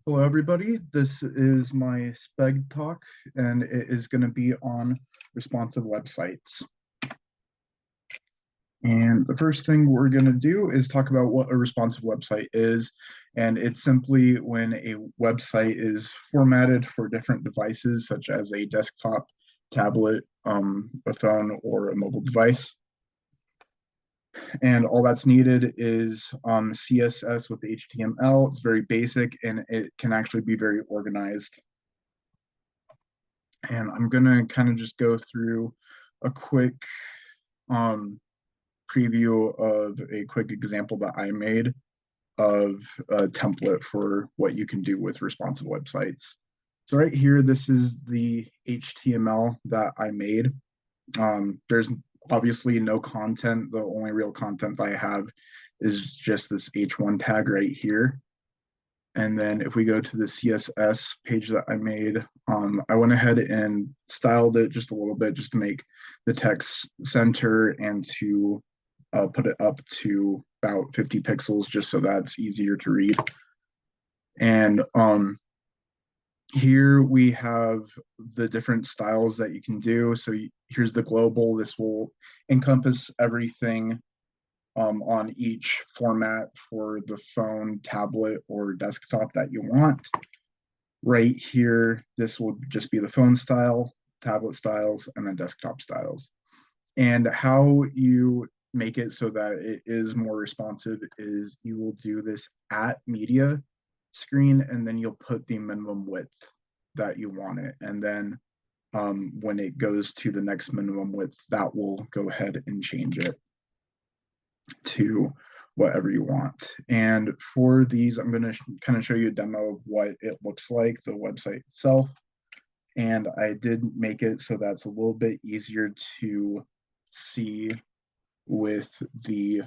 Hello, everybody. This is my SPED Talk, and it is going to be on responsive websites. And the first thing we're going to do is talk about what a responsive website is. And it's simply when a website is formatted for different devices, such as a desktop, tablet, a phone, or a mobile device. And all that's needed is CSS with HTML. It's very basic and it can actually be very organized. And I'm gonna kind of just go through a quick um, preview of a quick example that I made of a template for what you can do with responsive websites. So right here, this is the HTML that I made. There's obviously no content. The only real content I have is just this H1 tag right here. And then if we go to the CSS page that I made, I went ahead and styled it just a little bit just to make the text center and to put it up to about 50 pixels just so that's easier to read. And here we have the different styles that you can do. So here's the global. This will encompass everything on each format for the phone, tablet, or desktop that you want. Right here, this will just be the phone style, tablet styles, and then desktop styles. And how you make it so that it is more responsive is you will do this at media screen, and then you'll put the minimum width that you want it. And then when it goes to the next minimum width, that will go ahead and change it to whatever you want. And for these, I'm going to kind of show you a demo of what it looks like, the website itself. And I did make it so that's a little bit easier to see with the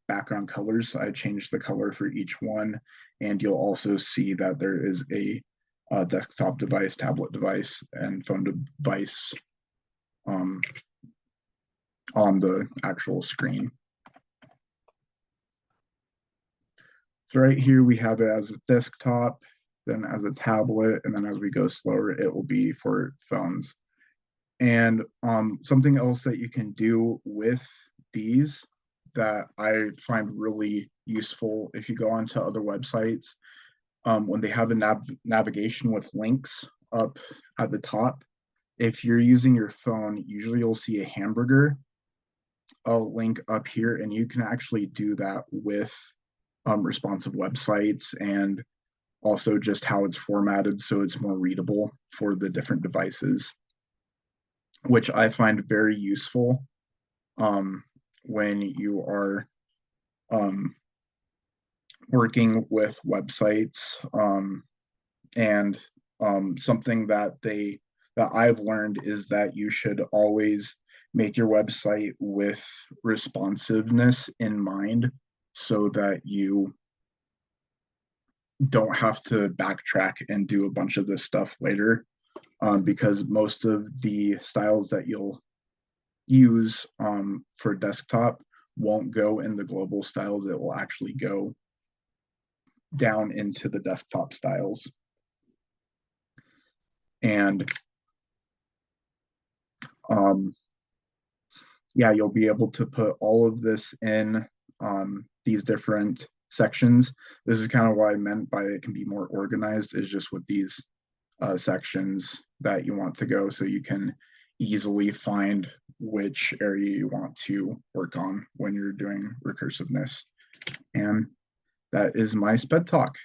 background colors. I changed the color for each one, and you'll also see that there is a desktop device, tablet device, and phone device on the actual screen. So right here we have it as a desktop, then as a tablet, and then as we go slower, it will be for phones. And something else that you can do with these that I find really useful if you go onto other websites, when they have a navigation with links up at the top, if you're using your phone, usually you'll see a hamburger, a link up here, and you can actually do that with responsive websites and also just how it's formatted so it's more readable for the different devices, which I find very useful when you are working with websites. And something that I've learned is that you should always make your website with responsiveness in mind so that you don't have to backtrack and do a bunch of this stuff later, because most of the styles that you'll use for desktop won't go in the global styles. It will actually go down into the desktop styles. And yeah, you'll be able to put all of this in these different sections. This is kind of what I meant by it can be more organized, is just with these sections that you want to go, so you can easily find which area you want to work on when you're doing recursiveness. And that is my SPED talk.